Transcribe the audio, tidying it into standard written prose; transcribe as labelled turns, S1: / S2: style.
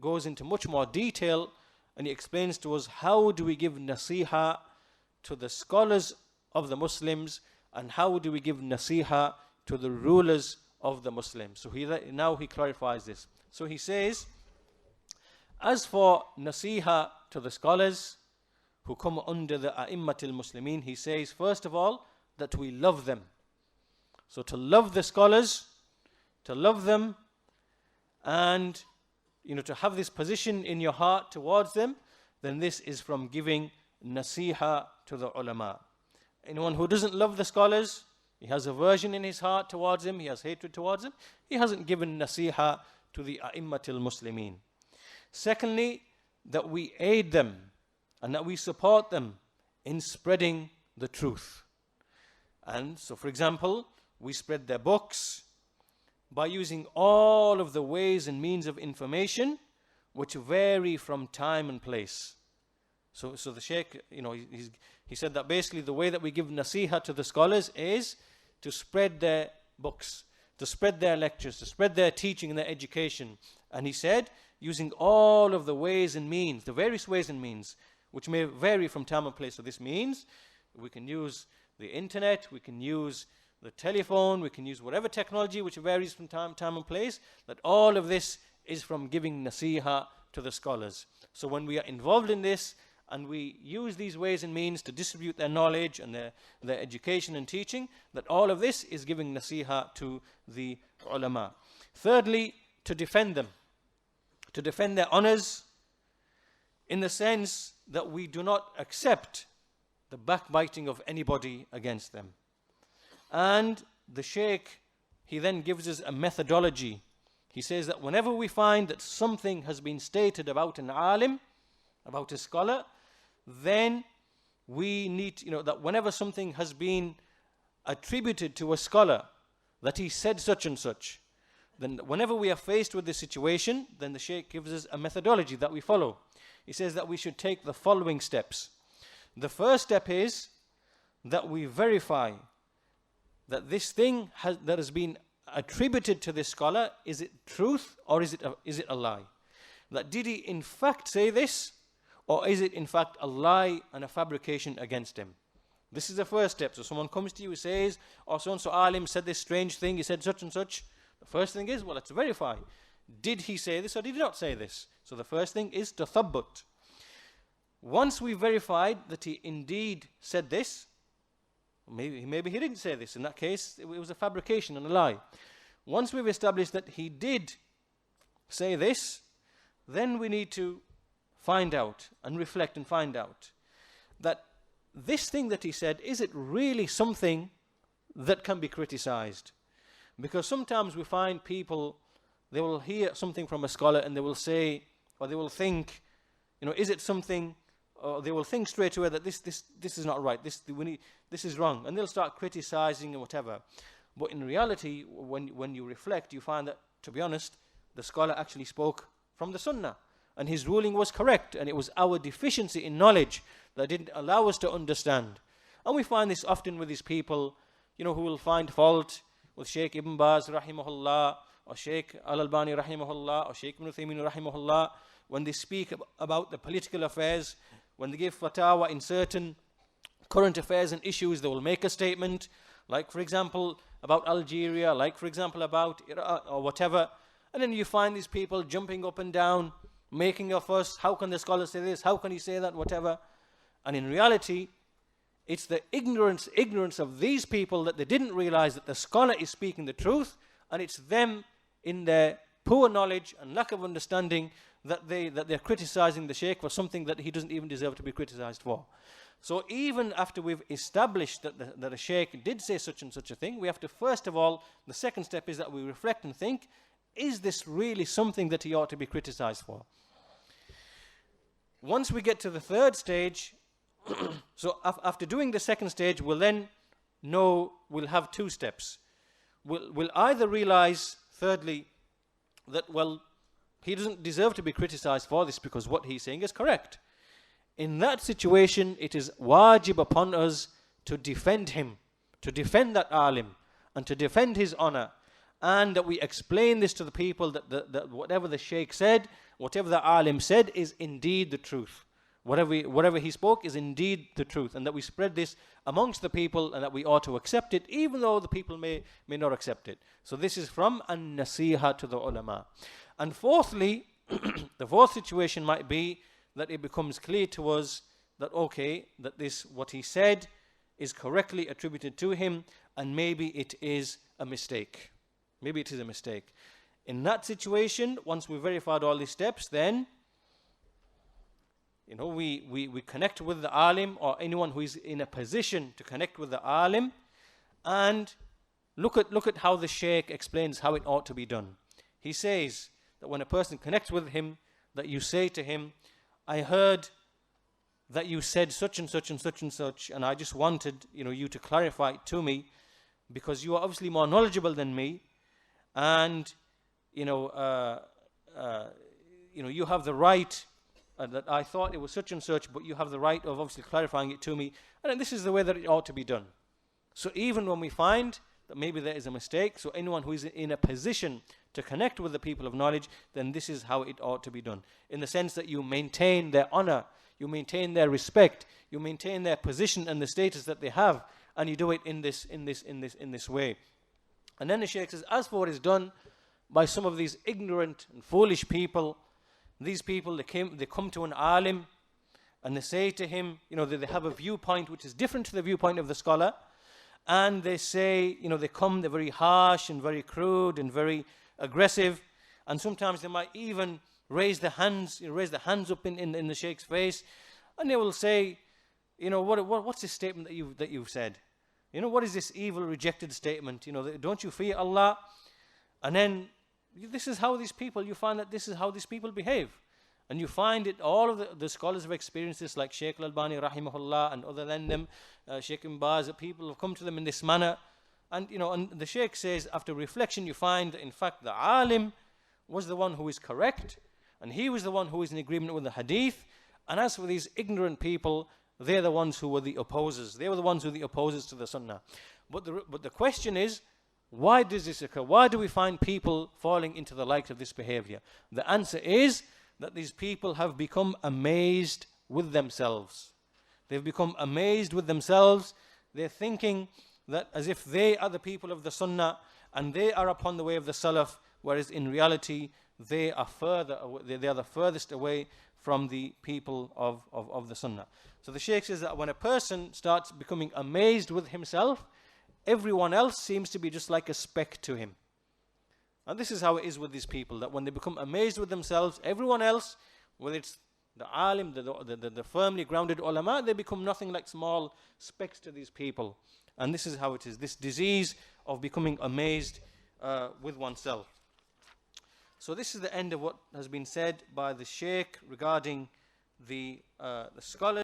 S1: goes into much more detail, and he explains to us how do we give nasiha to the scholars of the Muslims, and how do we give nasiha to the rulers of the Muslims. So now he clarifies this. So he says, as for nasiha to the scholars who come under the a'immatul muslimin, he says, first of all, that we love them. So to love the scholars, to love them, and to have this position in your heart towards them, then this is from giving nasiha to the ulama. Anyone who doesn't love the scholars, he has aversion in his heart towards them, he has hatred towards them, he hasn't given nasiha to the a'immatul muslimin. Secondly, that we aid them and that we support them in spreading the truth. And so, for example, we spread their books by using all of the ways and means of information which vary from time and place. So the Shaykh, he said that basically the way that we give nasiha to the scholars is to spread their books, to spread their lectures, to spread their teaching and their education. And he said, using all of the ways and means, the various ways and means, which may vary from time and place. So this means we can use the internet, we can use the telephone, we can use whatever technology which varies from time and place, that all of this is from giving nasiha to the scholars. So when we are involved in this, and we use these ways and means to distribute their knowledge and their education and teaching, that all of this is giving nasiha to the ulama. Thirdly, to defend them, to defend their honors, in the sense that we do not accept the backbiting of anybody against them. And the Shaykh, he then gives us a methodology. He says that whenever we find that something has been stated about an alim, about a scholar, then we need, that whenever something has been attributed to a scholar, that he said such and such, then whenever we are faced with this situation, then the Shaykh gives us a methodology that we follow. He says that we should take the following steps. The first step is that we verify that this thing that has been attributed to this scholar, is it truth or is it a lie? That did he in fact say this, or is it in fact a lie and a fabrication against him? This is the first step. So someone comes to you and says, oh, so-and-so alim said this strange thing, he said such and such. The first thing is, well, let's verify. Did he say this or did he not say this? So the first thing is tathabbut. Once we verified that he indeed said this, maybe he didn't say this. In that case, it was a fabrication and a lie. Once we've established that he did say this, then we need to find out and reflect and find out that this thing that he said, is it really something that can be criticized? Because sometimes we find people, they will hear something from a scholar and they will say, or they will think, is it something, or they will think straight away that this is not right, this is wrong, and they'll start criticizing and whatever. But in reality, when you reflect, you find that, to be honest, the scholar actually spoke from the Sunnah, and his ruling was correct, and it was our deficiency in knowledge that didn't allow us to understand. And we find this often with these people, who will find fault with Shaykh Ibn Baz rahimahullah, or Shaykh Al-Albani rahimahullah, or Shaykh Ibn Uthaymeen rahimahullah, when they speak about the political affairs, when they give fatwa in certain current affairs and issues, they will make a statement, like for example about Algeria, like for example about Iraq or whatever, and then you find these people jumping up and down, making a fuss, how can the scholar say this, how can he say that, whatever. And in reality, it's the ignorance of these people that they didn't realize that the scholar is speaking the truth, and it's them in their poor knowledge and lack of understanding that they're criticizing the Shaykh for something that he doesn't even deserve to be criticized for. So even after we've established that a Shaykh did say such and such a thing, we have to first of all, the second step is that we reflect and think, is this really something that he ought to be criticized for? Once we get to the third stage, so after doing the second stage, we'll then know, we'll have two steps. We'll either realize, thirdly, that, well, he doesn't deserve to be criticized for this because what he's saying is correct. In that situation, it is wajib upon us to defend him, to defend that alim, and to defend his honor, and that we explain this to the people that whatever the Shaykh said whatever the alim said is indeed the truth. Whatever he spoke is indeed the truth, and that we spread this amongst the people, and that we ought to accept it, even though the people may not accept it. So this is from an-nasiha to the ulama. And fourthly, the fourth situation might be that it becomes clear to us that, okay, that this, what he said, is correctly attributed to him, and maybe it is a mistake. Maybe it is a mistake. In that situation, once we've verified all these steps, then we connect with the alim, or anyone who is in a position to connect with the alim, and look at how the sheikh explains how it ought to be done. He says that when a person connects with him, that you say to him, I heard that you said such and such and such and such, and I just wanted you to clarify it to me, because you are obviously more knowledgeable than me, and you have the right. That I thought it was such and such, but you have the right of obviously clarifying it to me. And this is the way that it ought to be done. So even when we find that maybe there is a mistake, so anyone who is in a position to connect with the people of knowledge, then this is how it ought to be done. In the sense that you maintain their honor, you maintain their respect, you maintain their position and the status that they have, and you do it in this way. And then the Shaykh says, as for what is done by some of these ignorant and foolish people, these people, they come to an alim and they say to him, they have a viewpoint which is different to the viewpoint of the scholar, and they say, they're very harsh and very crude and very aggressive, and sometimes they might even raise the hands up in the Shaykh's face, and they will say, what's this statement that you've said? What is this evil rejected statement? Don't you fear Allah? And then this is how these people, you find that this is how these people behave. And you find it, all of the scholars have experienced this, like Shaykh al-Albani rahimahullah and other than them, Shaykh Ibn Baz, people have come to them in this manner. And and the Shaykh says, after reflection, you find that in fact the alim was the one who is correct, and he was the one who is in agreement with the hadith. And as for these ignorant people, they're the ones who were the opposers. They were the ones who were the opposers to the sunnah. But the question is, why does this occur? Why do we find people falling into the likes of this behavior? The answer is that these people have become amazed with themselves. They've become amazed with themselves. They're thinking that as if they are the people of the sunnah and they are upon the way of the salaf, whereas in reality they are further away, they are the furthest away from the people of the sunnah. So the Shaykh says that when a person starts becoming amazed with himself, everyone else seems to be just like a speck to him. And this is how it is with these people, that when they become amazed with themselves, everyone else, whether it's the alim, the firmly grounded ulama, they become nothing like small specks to these people. And this is how it is, this disease of becoming amazed with oneself. So this is the end of what has been said by the Shaykh regarding the scholars.